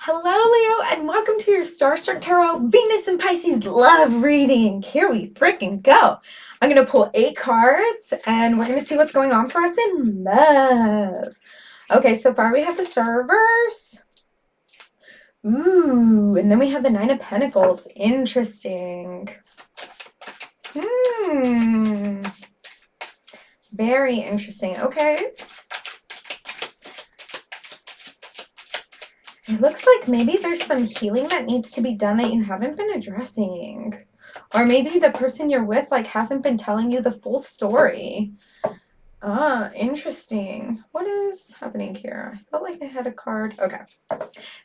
Hello, Leo, and welcome to your Starstruck Tarot Venus and Pisces love reading. Here we freaking go. I'm going to pull 8 cards, and we're going to see what's going on for us in love. Okay, so far we have the Star Reverse. Ooh, and then we have the 9 of Pentacles. Interesting. Very interesting. Okay. It looks like maybe there's some healing that needs to be done that you haven't been addressing. Or maybe the person you're with hasn't been telling you the full story. Interesting. What is happening here? I felt like I had a card. Okay.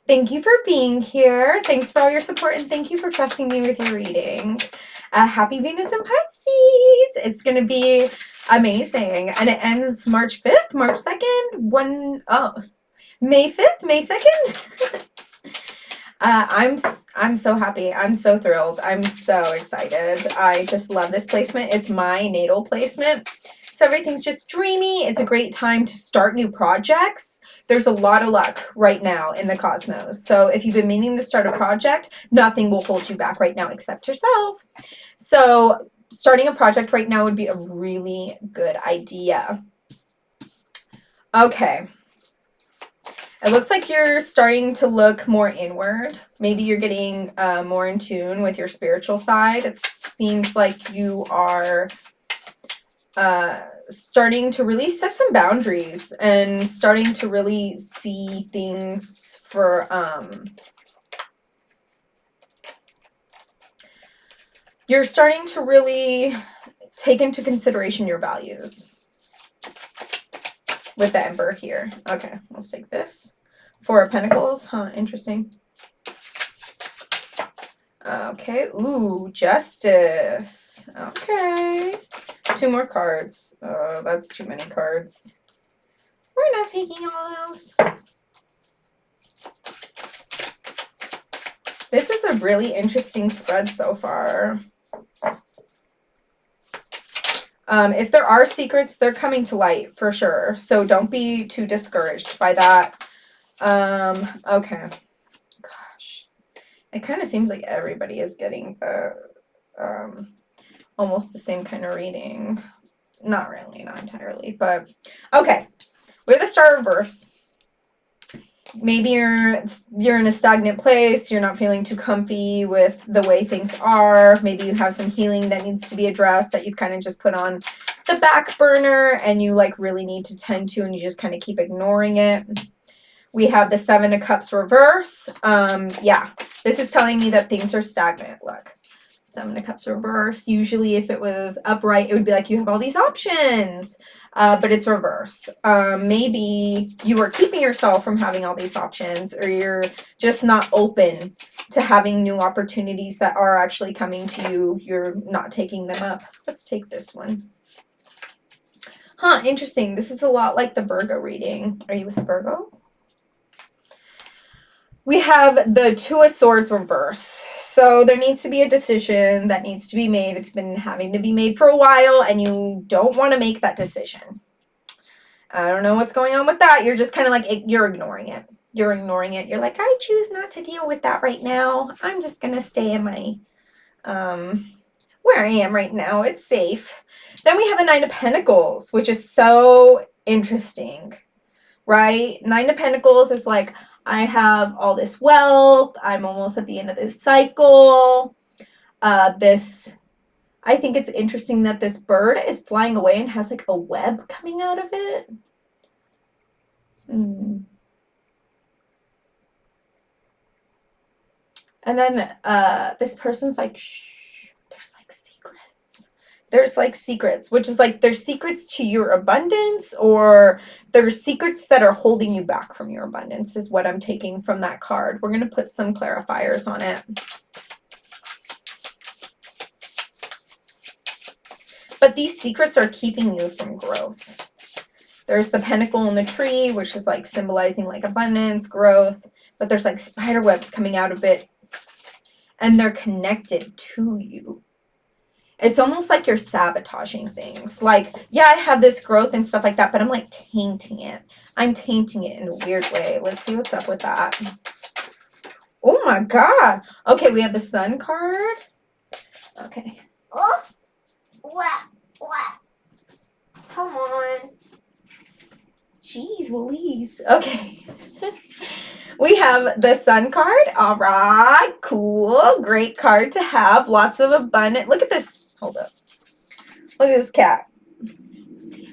Thank you for being here. Thanks for all your support, and thank you for trusting me with your reading. Happy Venus and Pisces. It's going to be amazing. And it ends March 5th, March 2nd, May 5th, May 2nd. I'm so happy. I'm so thrilled. I'm so excited. I just love this placement. It's my natal placement. So everything's just dreamy. It's a great time to start new projects. There's a lot of luck right now in the cosmos. So if you've been meaning to start a project, nothing will hold you back right now except yourself. So starting a project right now would be a really good idea. Okay. It looks like you're starting to look more inward. Maybe you're getting more in tune with your spiritual side. It seems like you are starting to really set some boundaries and starting to really see things for you're starting to really take into consideration your values with the Emperor here. Okay, let's take this. 4 of Pentacles. Huh, interesting. Okay, ooh, Justice. Okay. 2 more cards. Oh, that's too many cards. We're not taking all those. This is a really interesting spread so far. If there are secrets, they're coming to light for sure. So don't be too discouraged by that. Okay. Gosh. It kind of seems like everybody is getting the almost the same kind of reading. Not really, not entirely, but okay. With the Star Reverse, maybe you're in a stagnant place, you're not feeling too comfy with the way things are. Maybe you have some healing that needs to be addressed that you've kind of just put on the back burner and you really need to tend to, and you just kind of keep ignoring it. We have the 7 of Cups reverse. Yeah, this is telling me that things are stagnant. Look, 7 of Cups reverse. Usually if it was upright, it would be like you have all these options. But it's reverse. Maybe you are keeping yourself from having all these options, or you're just not open to having new opportunities that are actually coming to you. You're not taking them up. Let's take this one. Huh, interesting. This is a lot like the Virgo reading. Are you with a Virgo? We have the 2 of Swords reverse. So there needs to be a decision that needs to be made. It's been having to be made for a while, and you don't want to make that decision. I don't know what's going on with that. You're just kind of like, you're ignoring it. You're ignoring it. You're like, I choose not to deal with that right now. I'm just going to stay in my, where I am right now. It's safe. Then we have the 9 of Pentacles, which is so interesting, right? 9 of Pentacles is like, I have all this wealth. I'm almost at the end of this cycle. I think it's interesting that this bird is flying away and has like a web coming out of it. And then this person's like, shh, there's like secrets. There's like secrets, which is like there's secrets to your abundance, or there's secrets that are holding you back from your abundance is what I'm taking from that card. We're going to put some clarifiers on it. But these secrets are keeping you from growth. There's the pentacle in the tree, which is like symbolizing like abundance, growth, but there's like spider webs coming out of it, and they're connected to you. It's almost like you're sabotaging things. Like, yeah, I have this growth and stuff like that, but I'm like tainting it. I'm tainting it in a weird way. Let's see what's up with that. my God. Okay, we have the Sun card. Okay. Oh, what? Come on. Jeez Louise. Okay. We have the Sun card. All right, cool. Great card to have. Lots of abundance. Look at this. Hold up. Look at this cat.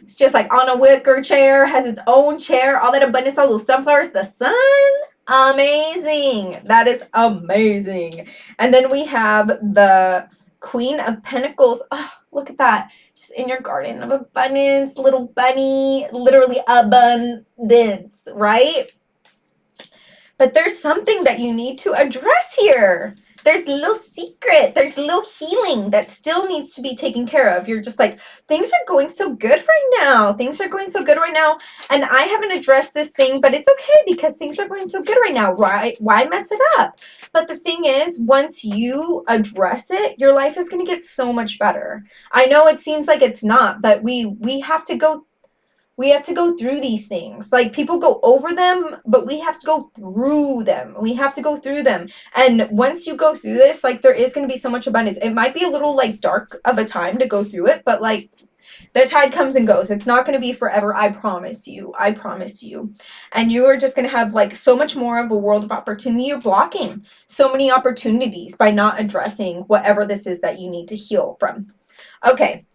It's just like on a wicker chair, has its own chair, all that abundance, all those sunflowers, the sun. Amazing. That is amazing. And then we have the Queen of Pentacles. Oh, look at that. Just in your garden of abundance, little bunny, literally abundance, right? But there's something that you need to address here. There's a little secret. There's a little healing that still needs to be taken care of. You're just like, things are going so good right now. Things are going so good right now. And I haven't addressed this thing, but it's okay because things are going so good right now. Why mess it up? But the thing is, once you address it, your life is going to get so much better. I know it seems like it's not, but we have to go through these things. Like, people go over them, but we have to go through them. We have to go through them. And once you go through this, like, there is going to be so much abundance. It might be a little, like, dark of a time to go through it, but, like, the tide comes and goes. It's not going to be forever. I promise you. I promise you. And you are just going to have, like, so much more of a world of opportunity. You're blocking so many opportunities by not addressing whatever this is that you need to heal from. Okay.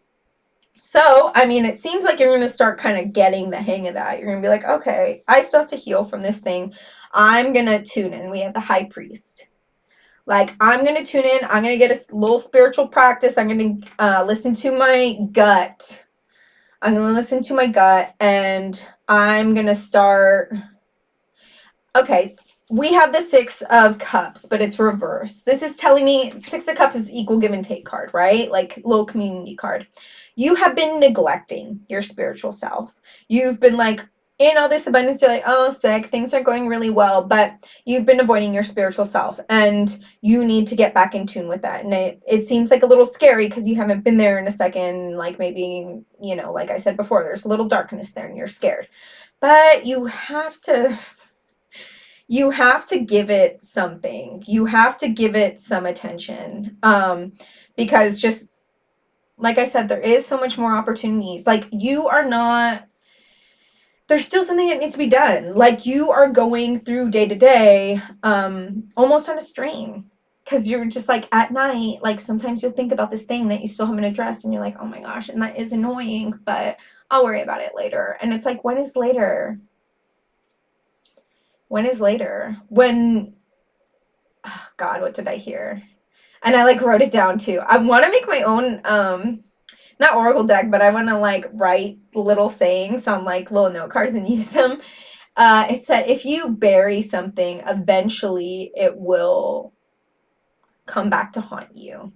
So, I mean, it seems like you're going to start kind of getting the hang of that. You're going to be like, okay, I still have to heal from this thing. I'm going to tune in. We have the High Priest. Like, I'm going to tune in. I'm going to get a little spiritual practice. I'm going to listen to my gut. I'm going to listen to my gut, and I'm going to start. Okay, we have the Six of Cups, but it's reversed. This is telling me Six of Cups is equal give and take card, right? Like, little community card. You have been neglecting your spiritual self. You've been like, in all this abundance, you're like, oh, sick, things are going really well, but you've been avoiding your spiritual self, and you need to get back in tune with that. And it seems like a little scary because you haven't been there in a second. Like, maybe, you know, like I said before, there's a little darkness there and you're scared. But you have to give it something. You have to give it some attention. Because just like I said, there is so much more opportunities. Like, there's still something that needs to be done. Like, you are going through day to day, almost on a strain. Because you're just like, at night, like, sometimes you'll think about this thing that you still haven't addressed, and you're like, oh my gosh, and that is annoying, but I'll worry about it later. And it's like, when is later? When is later? When, oh God, what did I hear? And I, like, wrote it down too. I want to make my own, not oracle deck, but I want to, like, write little sayings on, like, little note cards and use them. It said, if you bury something, eventually it will come back to haunt you.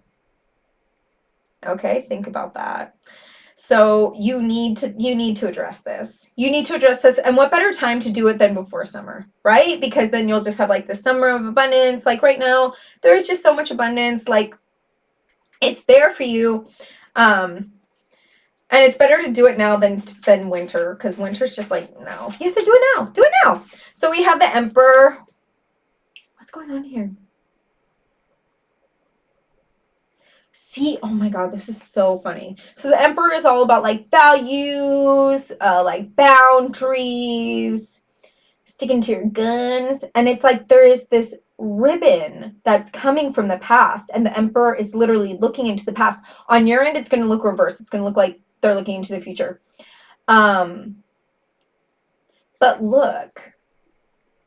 Okay, think about that. So you need to address this. You need to address this. And what better time to do it than before summer, right? Because then you'll just have, like, the summer of abundance. Like, right now, there's just so much abundance. Like, it's there for you. And it's better to do it now than winter, because winter's just like, no. You have to do it now. Do it now. So we have the Emperor. What's going on here? See, oh my God, this is so funny. So the Emperor is all about, like, values, like, boundaries, sticking to your guns. And it's like there is this ribbon that's coming from the past, and the Emperor is literally looking into the past. On your end, it's going to look reversed. It's going to look like they're looking into the future. But look,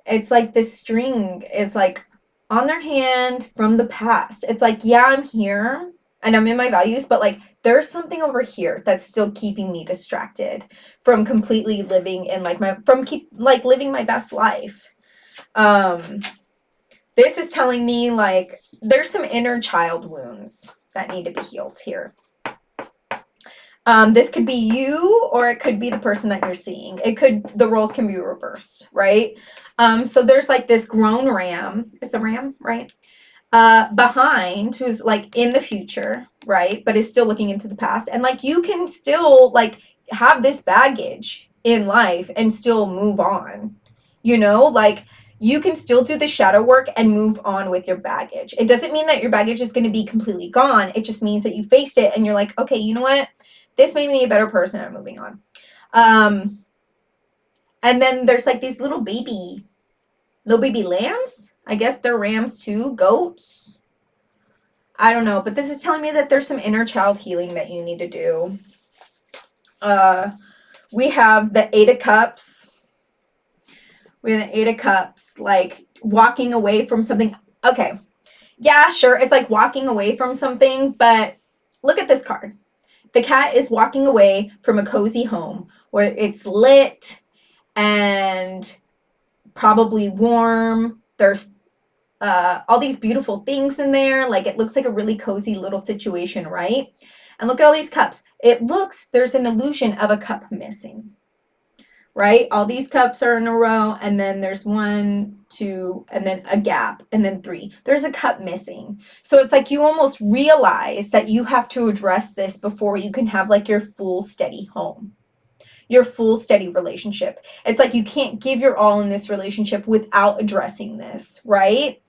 it's like this string is, like, on their hand from the past. It's like, yeah, I'm here and I'm in my values, but, like, there's something over here that's still keeping me distracted from completely living in, like, living my best life. This is telling me, like, there's some inner child wounds that need to be healed here. This could be you, or it could be the person that you're seeing. The roles can be reversed, right? So there's, like, this grown ram. It's a ram, right? Behind, who's, like, in the future, right? But is still looking into the past. And, like, you can still, like, have this baggage in life and still move on. You know, like, you can still do the shadow work and move on with your baggage. It doesn't mean that your baggage is going to be completely gone. It just means that you faced it and you're like, okay, you know what? This made me a better person. I'm moving on. And then there's like these little baby lambs. I guess they're rams too, goats. I don't know, but this is telling me that there's some inner child healing that you need to do. We have the Eight of Cups. We have the Eight of Cups, like walking away from something. Okay. Yeah, sure. It's like walking away from something, but look at this card. The cat is walking away from a cozy home where it's lit and probably warm. There's all these beautiful things in there. Like it looks like a really cozy little situation, right? And look at all these cups. It looks, there's an illusion of a cup missing, right? All these cups are in a row, and then there's 1, 2, and then a gap, and then 3. There's a cup missing. So it's like you almost realize that you have to address this before you can have like your full steady home, your full steady relationship. It's like you can't give your all in this relationship without addressing this, right?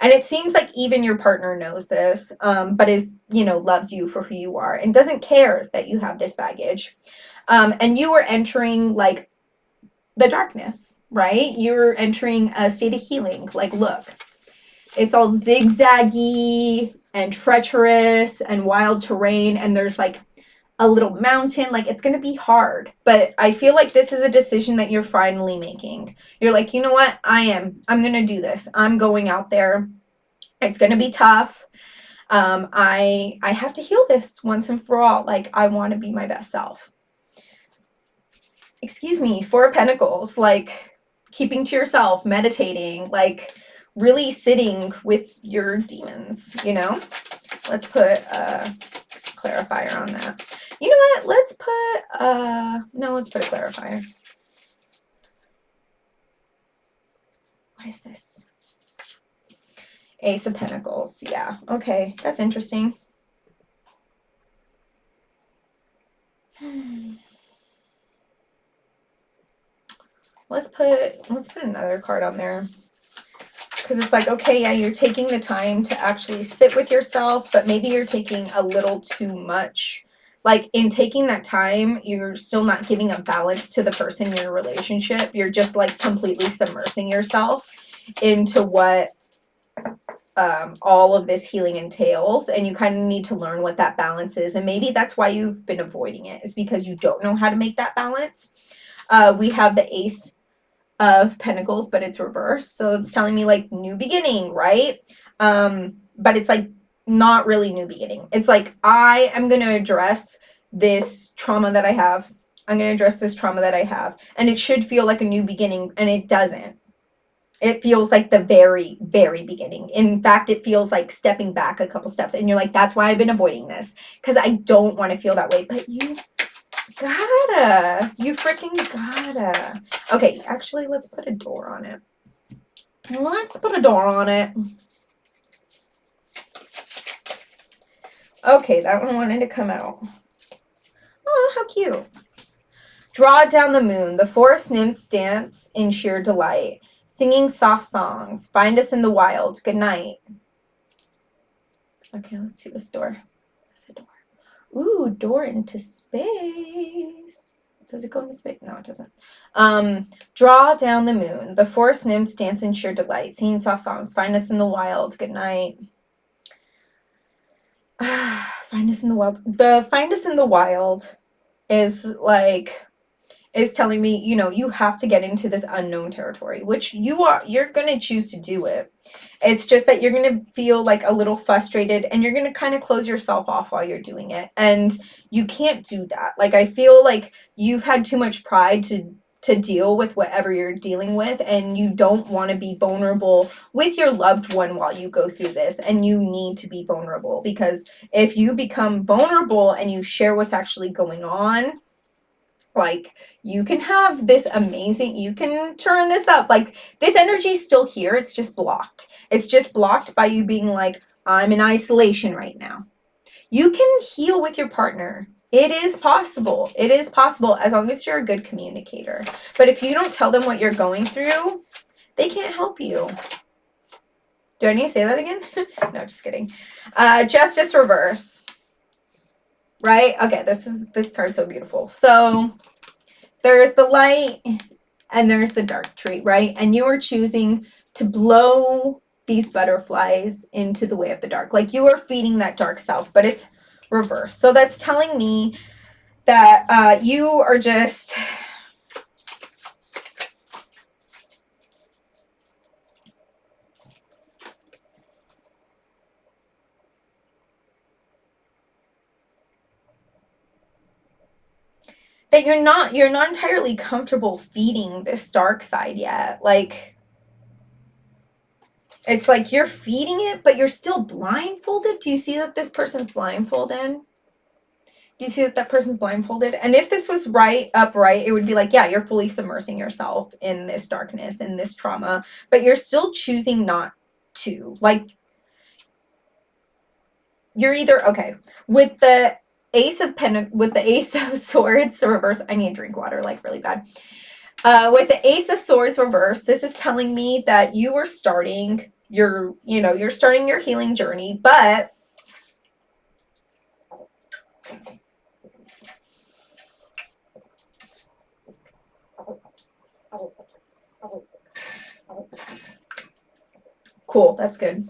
And it seems like even your partner knows this, but is, loves you for who you are and doesn't care that you have this baggage. And you are entering like the darkness, right? You're entering a state of healing. Like, look, it's all zigzaggy and treacherous and wild terrain. And there's like a little mountain. Like, it's going to be hard. But I feel like this is a decision that you're finally making. You're like, you know what? I'm going to do this. I'm going out there. It's going to be tough. I have to heal this once and for all. Like, I want to be my best self. Excuse me, Four of Pentacles, like keeping to yourself, meditating, like really sitting with your demons, Let's put a clarifier on that. You know what? Let's put a clarifier. What is this? Ace of Pentacles. Yeah. Okay. That's interesting. Let's put another card on there. Because it's like, okay, yeah, you're taking the time to actually sit with yourself, but maybe you're taking a little too much. Like, in taking that time, you're still not giving a balance to the person in your relationship. You're just, like, completely submersing yourself into what all of this healing entails. And you kind of need to learn what that balance is. And maybe that's why you've been avoiding it, is because you don't know how to make that balance. We have the Ace of Pentacles, but it's reversed. So it's telling me like new beginning, right? But it's like not really new beginning. It's like, I am going to address this trauma that I have. I'm going to address this trauma that I have. And it should feel like a new beginning, and it doesn't. It feels like the very, very beginning. In fact, it feels like stepping back a couple steps. And you're like, that's why I've been avoiding this, because I don't want to feel that way. But you freaking gotta. Okay, actually, let's put a door on it. Okay, that one wanted to come out. Oh, how cute. Draw down the moon. The forest nymphs dance in sheer delight, singing soft songs. Find us in the wild. Good night. Okay, let's see this door. That's a door. Ooh, door into space. Does it go into space? No, it doesn't. Draw down the moon. The forest nymphs dance in sheer delight, singing soft songs. Find us in the wild. Good night. Find us in the wild. The find us in the wild is telling me, you have to get into this unknown territory, which you're going to choose to do it. It's just that you're going to feel like a little frustrated, and you're going to kind of close yourself off while you're doing it. And you can't do that. Like, I feel like you've had too much pride to deal with whatever you're dealing with, and you don't want to be vulnerable with your loved one while you go through this. And you need to be vulnerable, because if you become vulnerable and you share what's actually going on, like, you can have this amazing, you can turn this up. Like, this energy is still here. It's just blocked. It's just blocked by you being like, I'm in isolation right now. You can heal with your partner. It is possible. It is possible, as long as you're a good communicator. But if you don't tell them what you're going through, They can't help you. Do I need to say that again? No, just kidding. Justice reverse. Right? Okay, this card's so beautiful. So there's the light and there's the dark tree, right? And you are choosing to blow these butterflies into the way of the dark. Like you are feeding that dark self, but it's reverse. So that's telling me that you are just that you're not entirely comfortable feeding this dark side yet. Like it's like you're feeding it, but you're still blindfolded. Do you see that this person's blindfolded? Do you see that person's blindfolded? And if this was upright, it would be like, yeah, you're fully submersing yourself in this darkness, in this trauma, but you're still choosing not to. Like, you're either, okay, with the Ace of Swords reverse, I need to drink water, like, really bad. With the Ace of Swords reverse, this is telling me that you are starting you're starting your healing journey, but cool, that's good.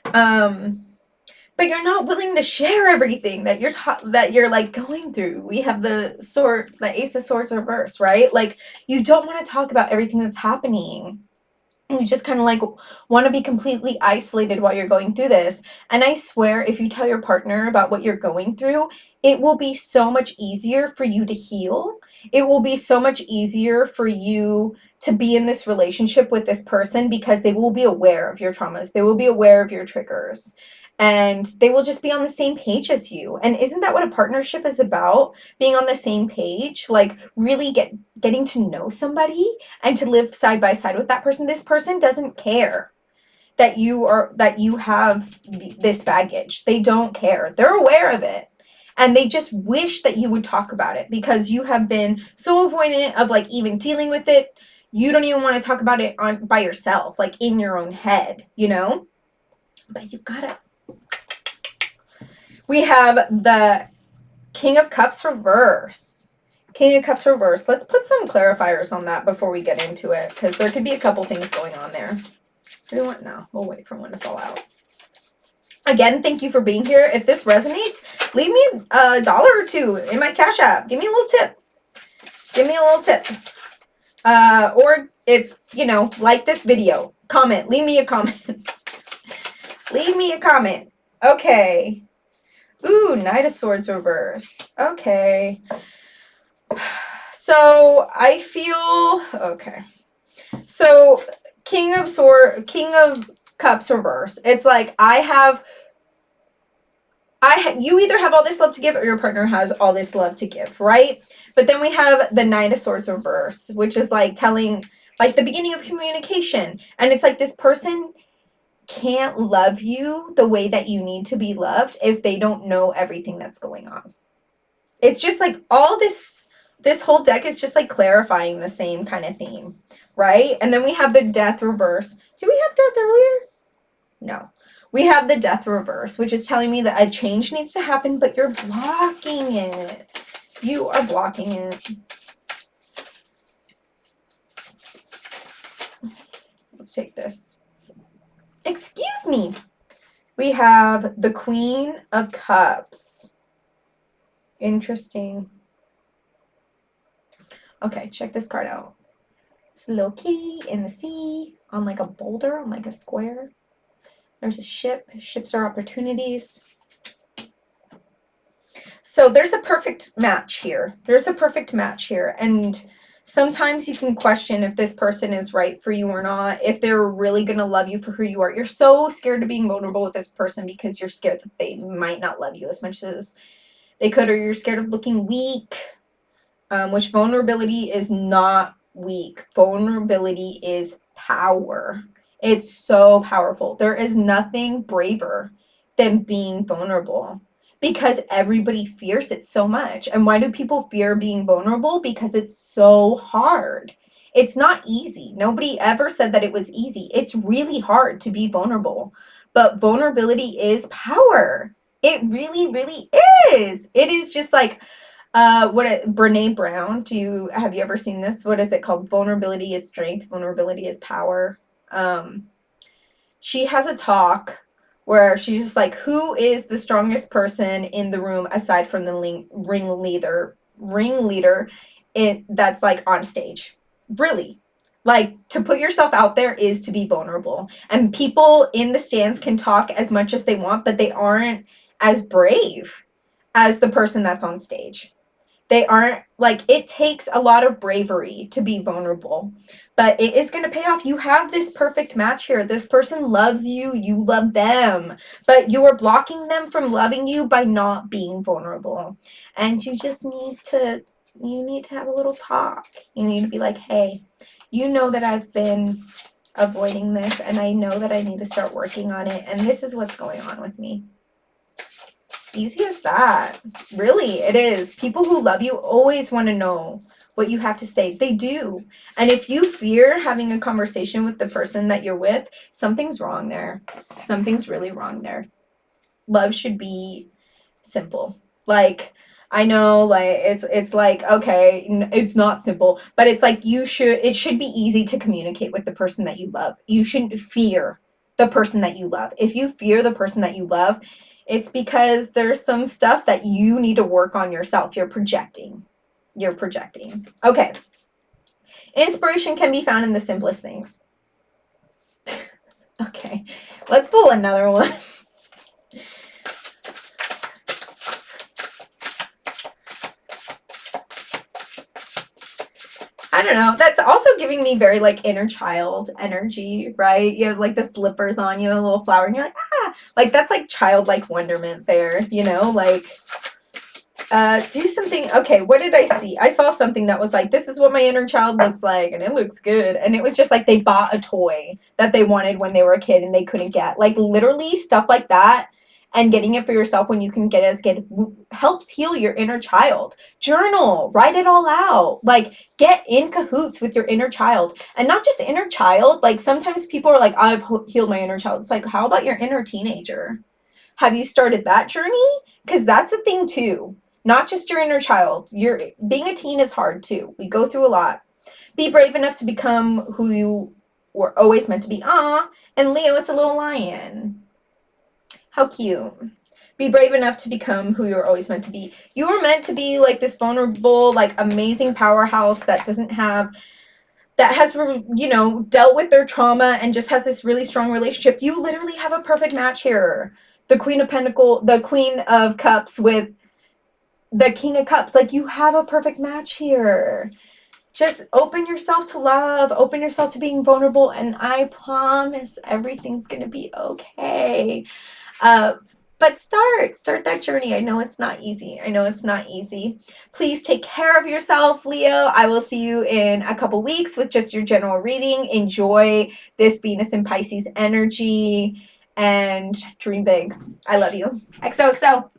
But you're not willing to share everything that you're like going through. We have the Ace of Swords reverse, right? Like you don't want to talk about everything that's happening. You just kind of like want to be completely isolated while you're going through this. And I swear, if you tell your partner about what you're going through, it will be so much easier for you to heal. It will be so much easier for you to be in this relationship with this person because they will be aware of your traumas. They will be aware of your triggers. And they will just be on the same page as you. And isn't that what a partnership is about? Being on the same page, like really getting to know somebody and to live side by side with that person. This person doesn't care that you have this baggage. They don't care. They're aware of it. And they just wish that you would talk about it because you have been so avoidant of like even dealing with it. You don't even want to talk about it by yourself, like in your own head, But you gotta. We have the King of Cups reverse. King of Cups reverse. Let's put some clarifiers on that before we get into it, because there could be a couple things going on there. Do we want? No, we'll wait for one to fall out. Again, thank you for being here. If this resonates, leave me $1 or $2 in my Cash App. Give me a little tip. Give me a little tip. Or if, like this video, comment. Leave me a comment. Leave me a comment. Okay. Ooh, Knight of Swords reverse. Okay. So I feel okay. So King of Cups reverse. It's like you either have all this love to give or your partner has all this love to give, right? But then we have the Knight of Swords reverse, which is like telling like the beginning of communication. And it's like this person can't love you the way that you need to be loved if they don't know everything that's going on. It's just like all this whole deck is just like clarifying the same kind of theme, right? And then we have the Death reverse. Did we have Death earlier? No. We have the Death reverse, which is telling me that a change needs to happen, but you're blocking it. You are blocking it. Let's take this. Excuse me. We have the Queen of Cups. Interesting. Okay, check this card out. It's a little kitty in the sea on like a boulder, on like a square. There's a ship. Ships are opportunities. So there's a perfect match here. And sometimes you can question if this person is right for you or not, if they're really going to love you for who you are. You're so scared of being vulnerable with this person because you're scared that they might not love you as much as they could, or you're scared of looking weak, which vulnerability is not weak. Vulnerability is power. It's so powerful. There is nothing braver than being vulnerable because everybody fears it so much. And why do people fear being vulnerable? Because it's so hard. It's not easy. Nobody ever said that it was easy. It's really hard to be vulnerable. But vulnerability is power. It really, really is. It is just like Brene Brown, have you ever seen this? What is it called? Vulnerability is strength, vulnerability is power. She has a talk where she's just like, who is the strongest person in the room aside from the ringleader that's like on stage? Really, like, to put yourself out there is to be vulnerable, and people in the stands can talk as much as they want, but they aren't as brave as the person that's on stage. They aren't, like, it takes a lot of bravery to be vulnerable, but it is going to pay off. You have this perfect match here. This person loves you, you love them, but you are blocking them from loving you by not being vulnerable. And you just need to have a little talk. You need to be like, hey, you know that I've been avoiding this, and I know that I need to start working on it, and this is what's going on with me. Easy as that. Really, it is. People who love you always want to know what you have to say. They do. And if you fear having a conversation with the person that you're with, something's wrong there. Something's really wrong there. Love should be simple. Like, I know, like, it's like, okay, it's not simple, but it's like it should be easy to communicate with the person that you love. You shouldn't fear the person that you love. If you fear the person that you love, it's because there's some stuff that you need to work on yourself. You're projecting. Okay. Inspiration can be found in the simplest things. Okay. Let's pull another one. I don't know. That's also giving me very like inner child energy, right? You have like the slippers on, you have a little flower, and you're like, ah, like that's like childlike wonderment there, like do something. Okay, what did I see? I saw something that was like, this is what my inner child looks like, and it looks good. And it was just like they bought a toy that they wanted when they were a kid and they couldn't get. Like literally stuff like that. And getting it for yourself when you can get it as a kid helps heal your inner child. Journal, write it all out. Like, get in cahoots with your inner child. And not just inner child. Like, sometimes people are like, I've healed my inner child. It's like, how about your inner teenager? Have you started that journey? Because that's a thing too. Not just your inner child. Being a teen is hard too. We go through a lot. Be brave enough to become who you were always meant to be. And Leo, it's a little lion. How cute. Be brave enough to become who you're always meant to be. You were meant to be like this vulnerable, like amazing powerhouse that has, dealt with their trauma and just has this really strong relationship. You literally have a perfect match here. The Queen of Cups with the King of Cups. Like, you have a perfect match here. Just open yourself to love, open yourself to being vulnerable, and I promise everything's going to be okay. But start that journey. I know it's not easy. Please take care of yourself, Leo. I will see you in a couple weeks with just your general reading. Enjoy this Venus and Pisces energy and dream big. I love you. XOXO.